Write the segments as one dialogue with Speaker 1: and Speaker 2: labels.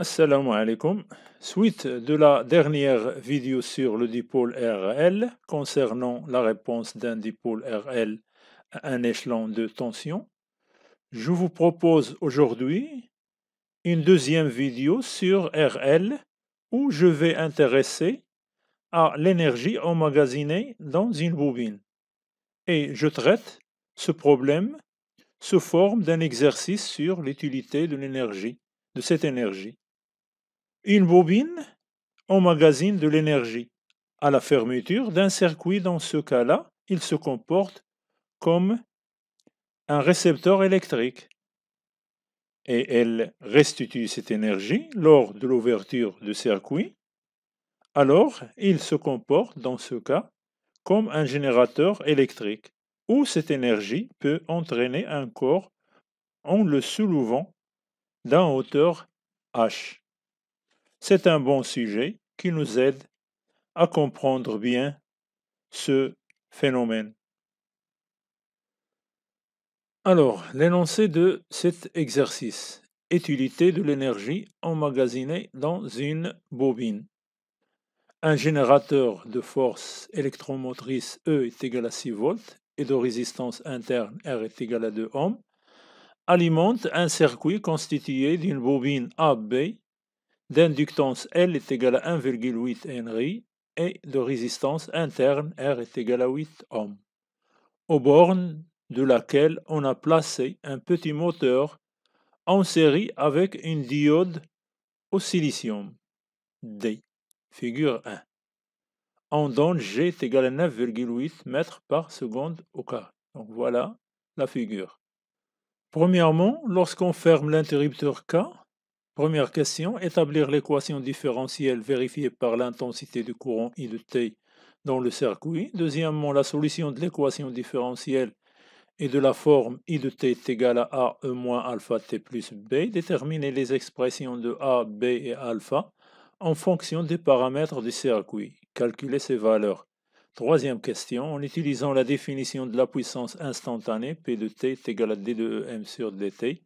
Speaker 1: Assalamu alaikum. Suite de la dernière vidéo sur le dipôle RL concernant la réponse d'un dipôle RL à un échelon de tension, je vous propose aujourd'hui une deuxième vidéo sur RL où je vais intéresser à l'énergie emmagasinée dans une bobine. Et je traite ce problème sous forme d'un exercice sur l'utilité de l'énergie, de cette énergie. Une bobine emmagasine de l'énergie. À la fermeture d'un circuit, dans ce cas-là, il se comporte comme un récepteur électrique et elle restitue cette énergie lors de l'ouverture du circuit. Alors, il se comporte dans ce cas comme un générateur électrique où cette énergie peut entraîner un corps en le soulevant d'une hauteur h. C'est un bon sujet qui nous aide à comprendre bien ce phénomène. Alors, l'énoncé de cet exercice. Utilité de l'énergie emmagasinée dans une bobine. Un générateur de force électromotrice E est égal à 6 volts et de résistance interne R est égal à 2 ohms alimente un circuit constitué d'une bobine AB d'inductance L est égal à 1,8 Henry et de résistance interne R est égal à 8 ohms. Aux bornes de laquelle on a placé un petit moteur en série avec une diode au silicium D, figure 1. Onde G est égal à 9,8 mètres par seconde au carré. Donc voilà la figure. Premièrement, lorsqu'on ferme l'interrupteur K, première question, établir l'équation différentielle vérifiée par l'intensité du courant I de T dans le circuit. Deuxièmement, la solution de l'équation différentielle et de la forme I de T est égale à A E moins alpha T plus B. Déterminer les expressions de A, B et alpha en fonction des paramètres du circuit. Calculer ces valeurs. Troisième question, en utilisant la définition de la puissance instantanée, P de T est égal à D de M sur dt,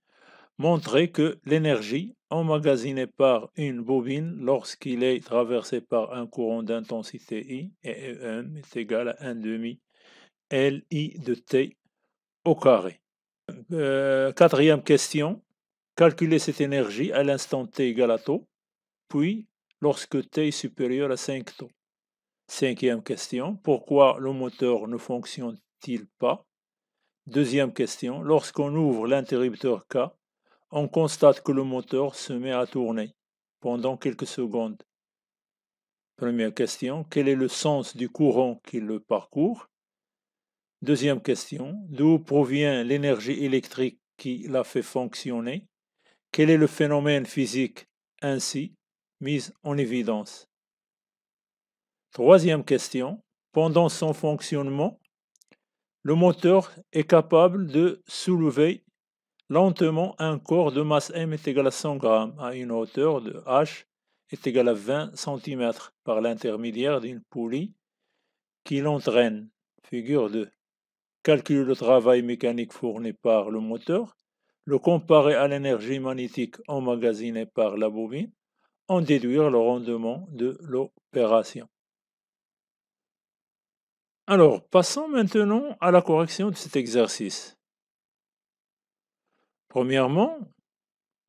Speaker 1: montrer que l'énergie emmagasinée par une bobine lorsqu'il est traversé par un courant d'intensité I et EM est égal à 1 demi LI de T au carré. Quatrième question, calculer cette énergie à l'instant T égale à taux, puis lorsque T est supérieur à 5 taux. Cinquième question, pourquoi le moteur ne fonctionne-t-il pas? Deuxième question, lorsqu'on ouvre l'interrupteur K, on constate que le moteur se met à tourner pendant quelques secondes. Première question, quel est le sens du courant qui le parcourt? Deuxième question, d'où provient l'énergie électrique qui la fait fonctionner? Quel est le phénomène physique ainsi mis en évidence? Troisième question, pendant son fonctionnement, le moteur est capable de soulever lentement un corps de masse M est égal à 100 g à une hauteur de H est égal à 20 cm par l'intermédiaire d'une poulie qui l'entraîne. Figure 2. Calculer le travail mécanique fourni par le moteur, le comparer à l'énergie magnétique emmagasinée par la bobine, en déduire le rendement de l'opération. Alors, passons maintenant à la correction de cet exercice. Premièrement,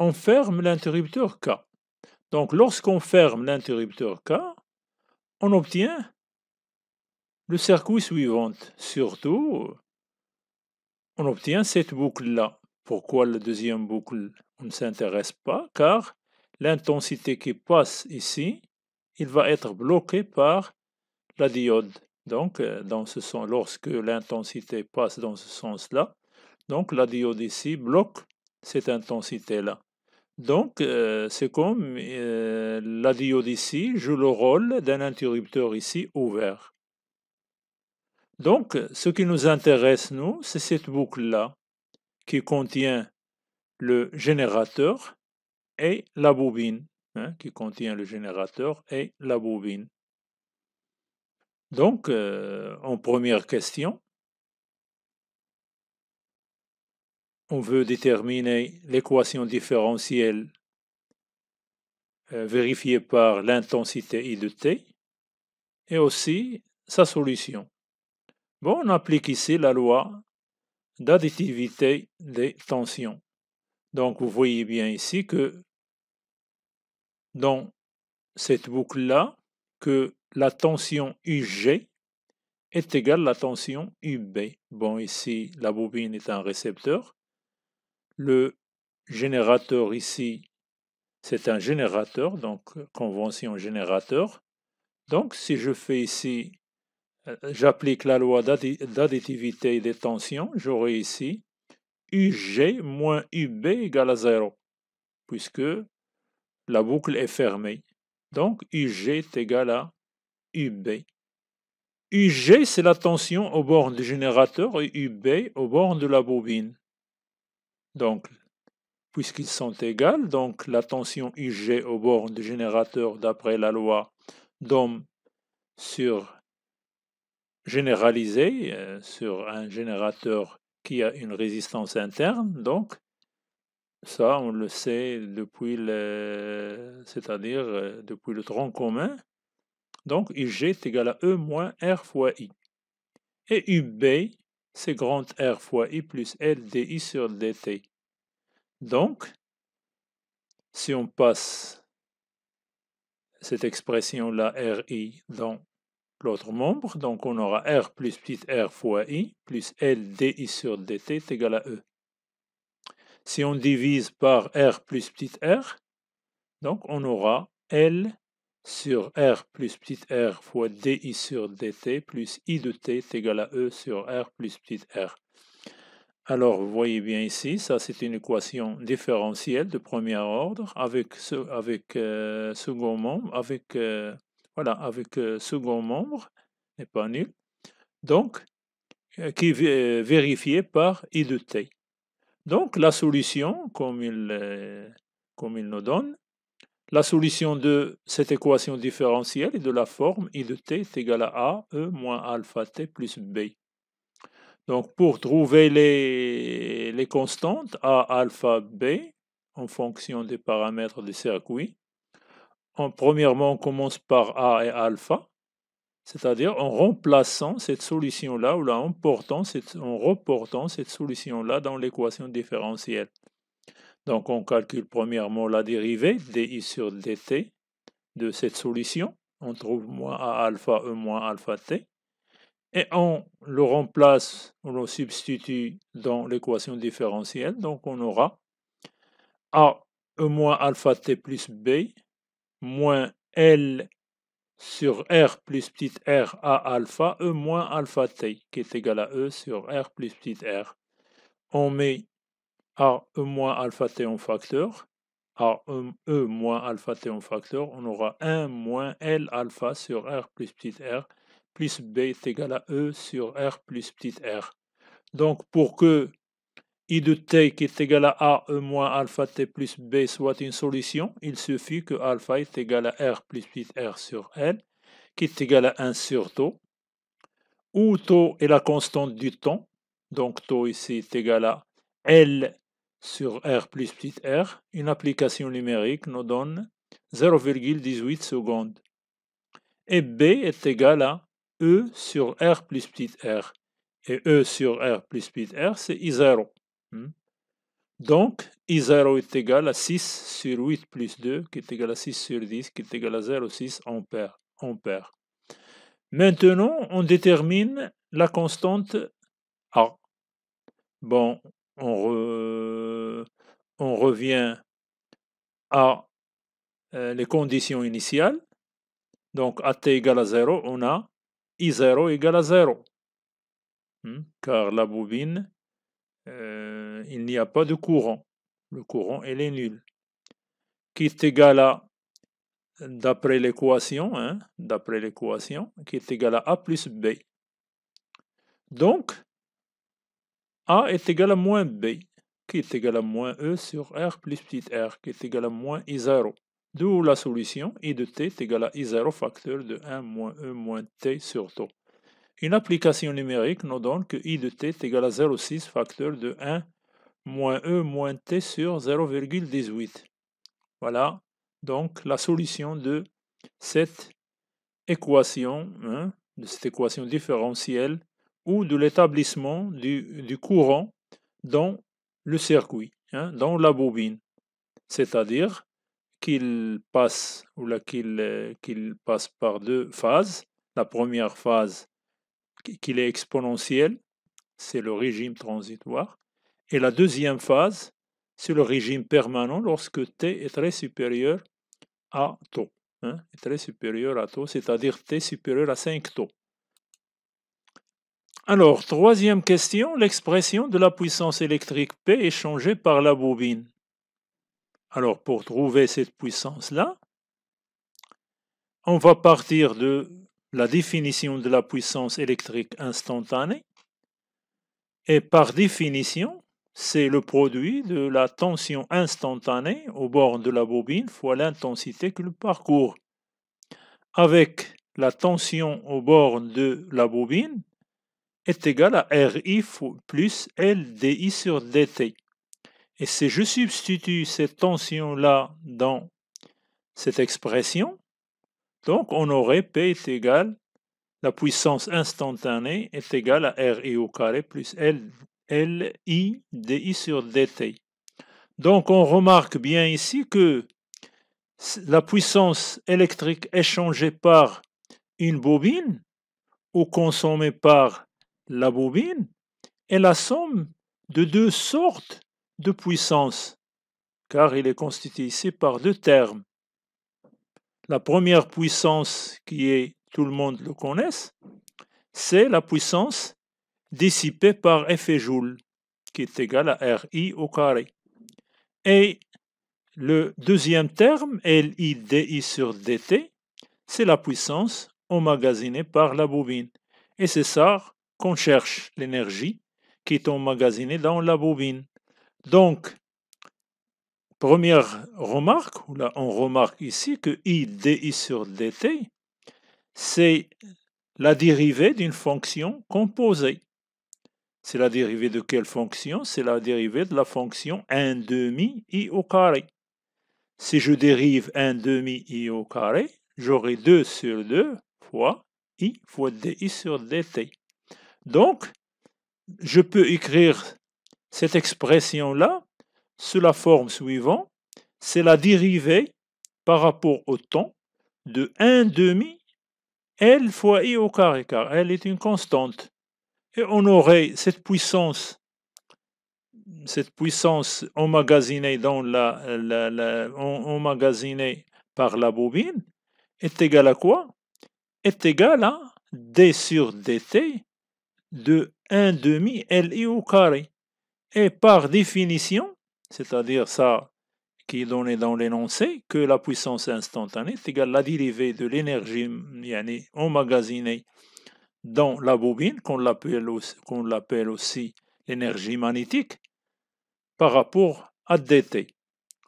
Speaker 1: on ferme l'interrupteur K. Donc, lorsqu'on ferme l'interrupteur K, on obtient le circuit suivant. Surtout, on obtient cette boucle-là. Pourquoi la deuxième boucle? On ne s'intéresse pas, car l'intensité qui passe ici, il va être bloqué par la diode. Donc, dans ce sens, lorsque l'intensité passe dans ce sens-là, donc la diode ici bloque cette intensité-là. Donc, c'est comme la diode ici joue le rôle d'un interrupteur ici ouvert. Donc, ce qui nous intéresse, nous, c'est cette boucle-là qui contient le générateur et la bobine, qui contient le générateur et la bobine. Donc, en première question, on veut déterminer l'équation différentielle vérifié par l'intensité I de t, et aussi sa solution. Bon, on applique ici la loi d'additivité des tensions. Donc vous voyez bien ici que dans cette boucle-là, que la tension UG est égale à la tension UB. Bon, ici, la bobine est un récepteur. Le générateur ici, c'est un générateur, donc convention générateur. Donc, si je fais ici, j'applique la loi d'additivité des tensions, j'aurai ici UG moins UB égale à 0, puisque la boucle est fermée. Donc, UG est égal à UB. UG, c'est la tension aux bornes du générateur et UB aux bornes de la bobine. Donc, puisqu'ils sont égaux, donc la tension UG aux bornes du générateur, d'après la loi d'Ohm sur généralisée, sur un générateur qui a une résistance interne, donc ça, on le sait depuis c'est-à-dire depuis le tronc commun. Donc, UG est égal à E moins R fois I. Et UB, c'est grand R fois I plus L dI sur dt. Donc, si on passe cette expression-là, RI, dans l'autre membre, donc on aura R plus petit r fois I plus L dI sur dt est égal à E. Si on divise par R plus petit r, donc on aura L sur R plus petit r fois dI sur dt plus I de t est égal à E sur R plus petit r. Alors, vous voyez bien ici, ça c'est une équation différentielle de premier ordre avec second membre, avec second membre, n'est pas nul. Donc, qui est vérifié par I de t. Donc, la solution, comme il nous donne, la solution de cette équation différentielle est de la forme I de t est égal à A, E moins alpha t plus B. Donc, pour trouver les constantes A, alpha, B, en fonction des paramètres du circuit, premièrement, on commence par A et alpha, c'est-à-dire en remplaçant cette solution-là ou en reportant cette solution-là dans l'équation différentielle. Donc, on calcule premièrement la dérivée dI sur dt de cette solution. On trouve moins A alpha, E moins alpha t. Et on le remplace, on le substitue dans l'équation différentielle. Donc on aura A E moins alpha t plus B moins L sur R plus petit r A alpha E moins alpha t qui est égal à E sur R plus petit r. On met A E moins alpha t en facteur. A E moins alpha t en facteur. On aura 1 moins L alpha sur R plus petit r plus B est égal à E sur R plus petit r. Donc, pour que I de t qui est égal à E moins alpha t plus B soit une solution, il suffit que alpha est égal à R plus petit r sur L, qui est égal à 1 sur tau, où tau est la constante du temps. Donc, tau ici est égal à L sur R plus petit r. Une application numérique nous donne 0,18 secondes. Et B est égal à E sur R plus petit r. Et E sur R plus petit r, c'est I0. Donc, I0 est égal à 6 sur 8 plus 2, qui est égal à 6 sur 10, qui est égal à 0,6 ampères. Maintenant, on détermine la constante A. Bon, on revient à les conditions initiales. Donc, AT égale à 0, on a I0 égale à 0. Car la bobine, il n'y a pas de courant. Le courant, il est nul. Qui est égal à, d'après l'équation, qui est égal à A plus B. Donc, A est égal à moins B, qui est égal à moins E sur R plus petit r, qui est égal à moins I0. D'où la solution, I de t est égal à I0 facteur de 1 moins E moins t sur tau. Une application numérique nous donne que I de t est égal à 0,6 facteur de 1 moins E moins t sur 0,18. Voilà donc la solution de cette équation, de cette équation différentielle ou de l'établissement du courant dans le circuit, dans la bobine. C'est-à-dire qu'il passe, qu'il passe par deux phases. La première phase, qu'il est exponentiel, c'est le régime transitoire. Et la deuxième phase, c'est le régime permanent lorsque t est très supérieur à tau. Est très supérieur à tau, c'est-à-dire t supérieur à 5 tau. Alors, troisième question, l'expression de la puissance électrique P est changée par la bobine. Alors, pour trouver cette puissance-là, on va partir de la définition de la puissance électrique instantanée. Et par définition, c'est le produit de la tension instantanée au bord de la bobine fois l'intensité que le parcourt. Avec la tension au bord de la bobine est égale à RI plus LDI sur DT. Et si je substitue cette tension-là dans cette expression, donc on aurait P est égal, la puissance instantanée est égale à RI au carré plus LI DI sur DT. Donc on remarque bien ici que la puissance électrique échangée par une bobine ou consommée par la bobine est la somme de deux sortes de puissance, car il est constitué ici par deux termes. La première puissance qui est, tout le monde le connaît, c'est la puissance dissipée par effet Joule, qui est égale à RI au carré. Et le deuxième terme, LIDI sur DT, c'est la puissance emmagasinée par la bobine. Et c'est ça qu'on cherche, l'énergie qui est emmagasinée dans la bobine. Donc, première remarque, là on remarque ici que IDI sur DT, c'est la dérivée d'une fonction composée. C'est la dérivée de quelle fonction? C'est la dérivée de la fonction 1 demi I au carré. Si je dérive 1 demi I au carré, j'aurai 2 sur 2 fois I fois DI sur DT. Donc, je peux écrire cette expression-là sous la forme suivante. C'est la dérivée par rapport au temps de 1 demi L fois I au carré, car L est une constante. Et on aurait cette puissance emmagasinée, emmagasinée par la bobine est égale à quoi? Est égale à D sur DT de 1 demi LI au carré. Et par définition, c'est-à-dire ça qui est donné dans l'énoncé, que la puissance instantanée est égale à la dérivée de l'énergie emmagasinée dans la bobine, qu'on l'appelle aussi l'énergie magnétique, par rapport à dt.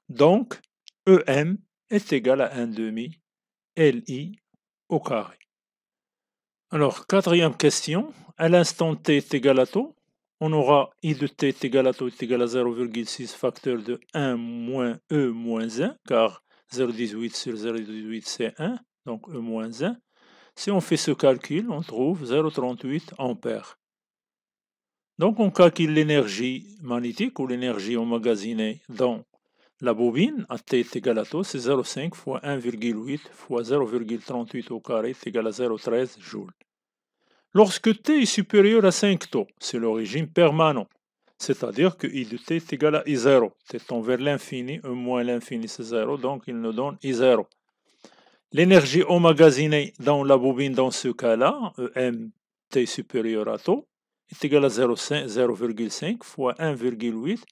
Speaker 1: Donc, EM est égal à 1 demi LI au carré. Alors, quatrième question, à l'instant t est égal à tau, on aura I de t est égal à tau est égal à 0,6 facteur de 1 moins E moins 1, car 0,18 sur 0,18 c'est 1, donc E moins 1. Si on fait ce calcul, on trouve 0,38 ampères. Donc on calcule l'énergie magnétique ou l'énergie emmagasinée dans la bobine à T est égal à tau, c'est 0,5 fois 1,8 fois 0,38 au carré est égal à 0,13 joules. Lorsque T est supérieur à 5 tau, c'est le régime permanent, c'est-à-dire que I de T est égal à I0. T tend vers l'infini, E moins l'infini c'est 0, donc il nous donne I0. L'énergie emmagasinée dans la bobine dans ce cas-là, EM T supérieur à tau, est égal à 0,5 fois 1,8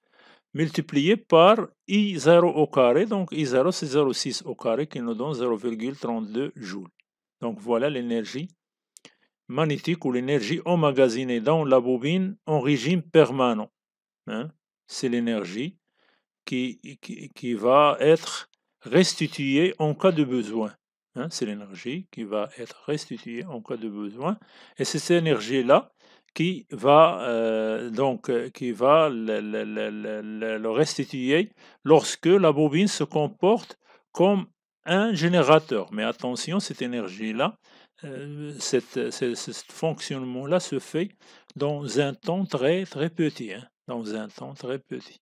Speaker 1: multiplié par I0 au carré. Donc I0 c'est 0,6 au carré qui nous donne 0,32 joules. Donc voilà l'énergie magnétique ou l'énergie emmagasinée dans la bobine en régime permanent. C'est l'énergie qui va être restituée en cas de besoin. C'est l'énergie qui va être restituée en cas de besoin. Et c'est cette énergie-là qui va le restituer lorsque la bobine se comporte comme un générateur. Mais attention, cette énergie-là, ce fonctionnement-là se fait dans un temps très très petit, hein, dans un temps très petit.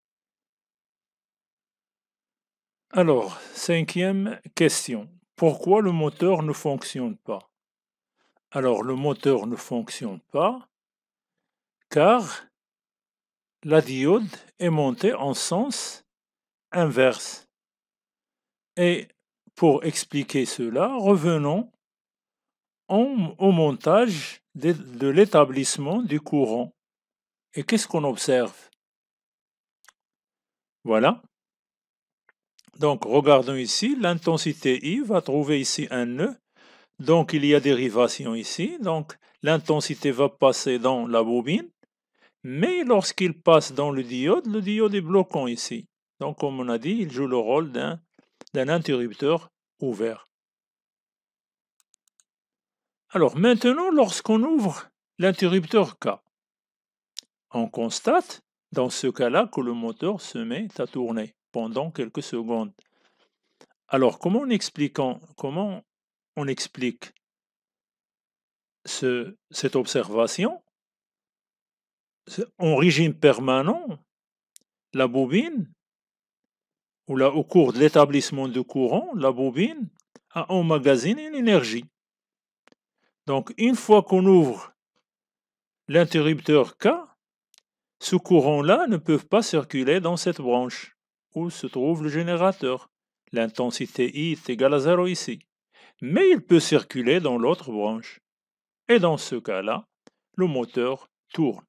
Speaker 1: Alors, cinquième question. Pourquoi le moteur ne fonctionne pas? Alors, le moteur ne fonctionne pas car la diode est montée en sens inverse. Et pour expliquer cela, revenons au montage de l'établissement du courant. Et qu'est-ce qu'on observe? Voilà. Donc, regardons ici, l'intensité I va trouver ici un nœud. Donc, il y a dérivation ici. Donc, l'intensité va passer dans la bobine. Mais lorsqu'il passe dans le diode est bloquant ici. Donc, comme on a dit, il joue le rôle d'un interrupteur ouvert. Alors, maintenant, lorsqu'on ouvre l'interrupteur K, on constate dans ce cas-là que le moteur se met à tourner pendant quelques secondes. Alors, comment on explique cette observation? En régime permanent, la bobine, au cours de l'établissement de courant, la bobine a emmagasiné une énergie. Donc, une fois qu'on ouvre l'interrupteur K, ce courant-là ne peut pas circuler dans cette branche où se trouve le générateur. L'intensité I est égale à 0 ici. Mais il peut circuler dans l'autre branche. Et dans ce cas-là, le moteur tourne.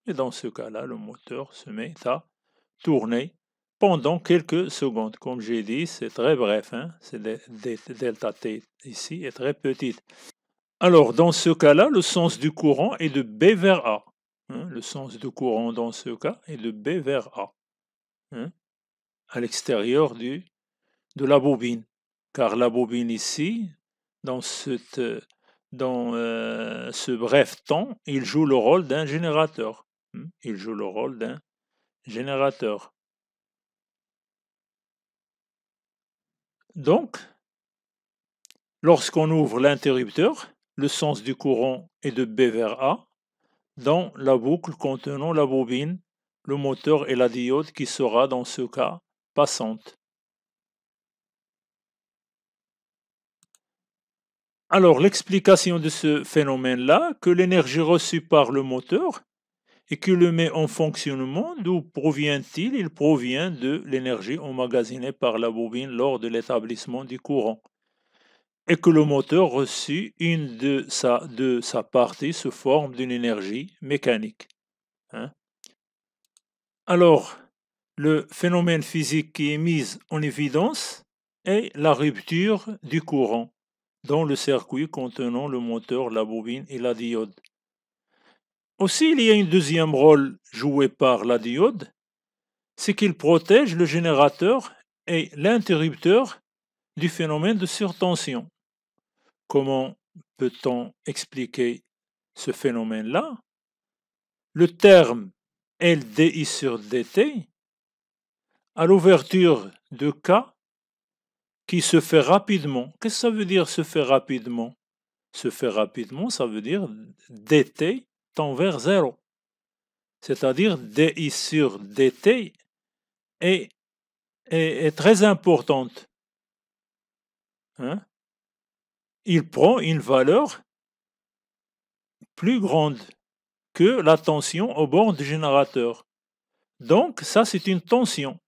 Speaker 1: Et dans ce cas-là, le moteur se met à tourner pendant quelques secondes. Comme j'ai dit, c'est très bref. C'est delta T ici est très petite. Alors, dans ce cas-là, le sens du courant est de B vers A. Le sens du courant dans ce cas est de B vers A. À l'extérieur de la bobine. Car la bobine ici, dans ce bref temps, il joue le rôle d'un générateur. Il joue le rôle d'un générateur. Donc, lorsqu'on ouvre l'interrupteur, le sens du courant est de B vers A. Dans la boucle contenant la bobine, le moteur et la diode qui sera dans ce cas passante. Alors, l'explication de ce phénomène-là, que l'énergie reçue par le moteur et qui le met en fonctionnement, d'où provient-il? Il provient de l'énergie emmagasinée par la bobine lors de l'établissement du courant. Et que le moteur reçu une de sa partie sous forme d'une énergie mécanique. Alors, le phénomène physique qui est mis en évidence est la rupture du courant dans le circuit contenant le moteur, la bobine et la diode. Aussi, il y a un deuxième rôle joué par la diode, c'est qu'il protège le générateur et l'interrupteur du phénomène de surtension. Comment peut-on expliquer ce phénomène-là? Le terme LDI sur DT, à l'ouverture de K, qui se fait rapidement. Qu'est-ce que ça veut dire se fait rapidement? Se fait rapidement, ça veut dire DT tend vers 0. C'est-à-dire DI sur DT est très importante. Il prend une valeur plus grande que la tension au bord du générateur. Donc, ça, c'est une tension.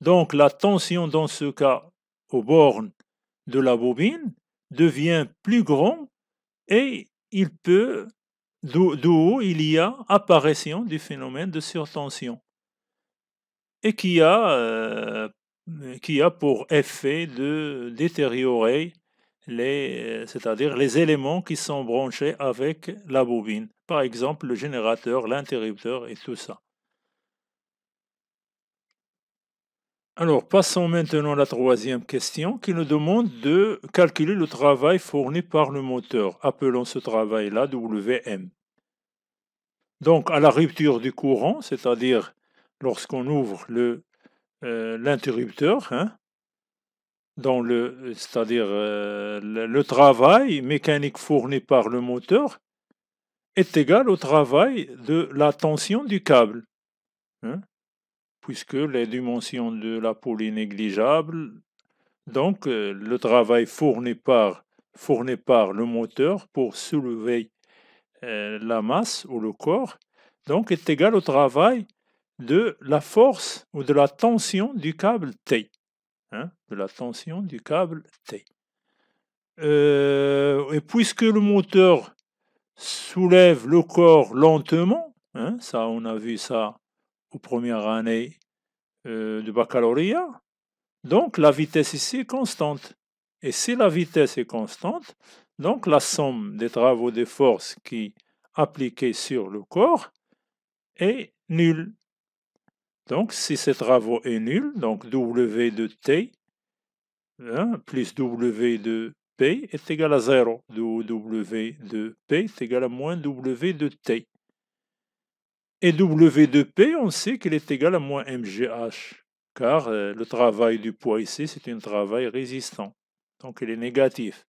Speaker 1: Donc, la tension, dans ce cas, aux bornes de la bobine, devient plus grand et il peut, d'où il y a apparition du phénomène de surtension et qui a pour effet de détériorer c'est-à-dire les éléments qui sont branchés avec la bobine. Par exemple, le générateur, l'interrupteur et tout ça. Alors, passons maintenant à la troisième question qui nous demande de calculer le travail fourni par le moteur. Appelons ce travail-là Wm. Donc, à la rupture du courant, c'est-à-dire lorsqu'on ouvre l'interrupteur, c'est-à-dire le travail mécanique fourni par le moteur est égal au travail de la tension du câble, hein, puisque les dimensions de la poulie négligeables, donc le travail fourni par le moteur pour soulever la masse ou le corps, donc est égal au travail de la force ou de la tension du câble T, hein, de la tension du câble T. Et puisque le moteur soulève le corps lentement, hein, ça on a vu ça aux premières années de baccalauréat, donc la vitesse ici est constante. Et si la vitesse est constante, donc la somme des travaux des forces qui appliquées sur le corps est nulle. Donc si ces travaux est nul, donc W de T, hein, plus W de P est égal à 0. W de P est égal à moins W de T. Et W de P, on sait qu'il est égal à moins mgh, car le travail du poids ici, c'est un travail résistant. Donc il est négatif.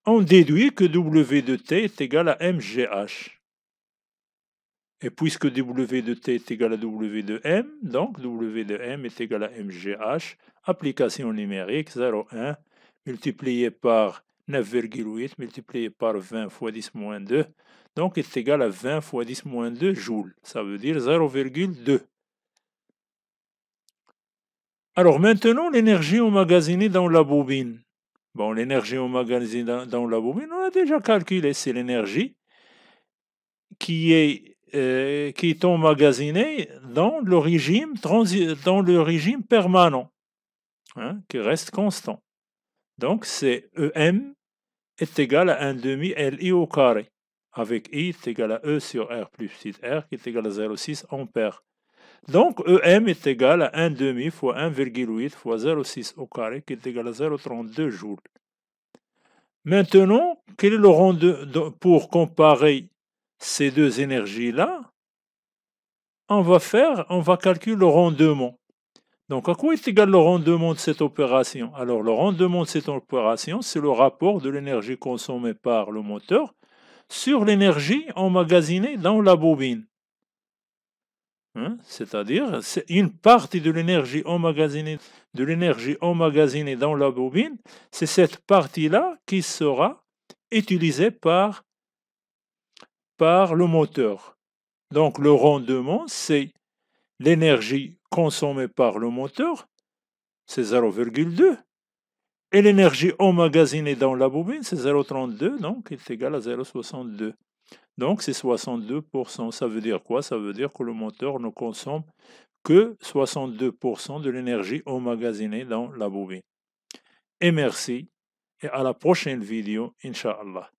Speaker 1: On déduit que W de T est égal à mgh. Et puisque W de T est égal à W de M, donc W de M est égal à mgh, application numérique 0,1 multiplié par 9,8 multiplié par 20 fois 10 moins 2, donc est égal à 20 fois 10 moins 2 joules, ça veut dire 0,2. Alors maintenant, l'énergie emmagasinée dans la bobine. Bon, l'énergie emmagasinée dans la bobine, on a déjà calculé, c'est l'énergie qui est emmagasinée dans le régime permanent, hein, qui reste constant. Donc c'est EM est égal à 1 demi LI au carré, avec I est égal à E sur R plus petit r qui est égal à 0,6 ampères. Donc EM est égal à 1 demi fois 1,8 fois 0,6 au carré qui est égal à 0,32 joules. Maintenant, quel est le rendement pour comparer ces deux énergies-là? On va calculer le rendement. Donc à quoi est égal le rendement de cette opération? Alors le rendement de cette opération, c'est le rapport de l'énergie consommée par le moteur sur l'énergie emmagasinée dans la bobine. Hein? C'est-à-dire, c'est une partie de l'énergie emmagasinée dans la bobine, c'est cette partie-là qui sera utilisée par le moteur. Donc le rendement, c'est l'énergie consommée par le moteur, c'est 0,2. Et l'énergie emmagasinée dans la bobine, c'est 0,32, donc est égal à 0,62. Donc c'est 62%. Ça veut dire quoi? Ça veut dire que le moteur ne consomme que 62% de l'énergie emmagasinée dans la bobine. Et merci, et à la prochaine vidéo, Inch'Allah.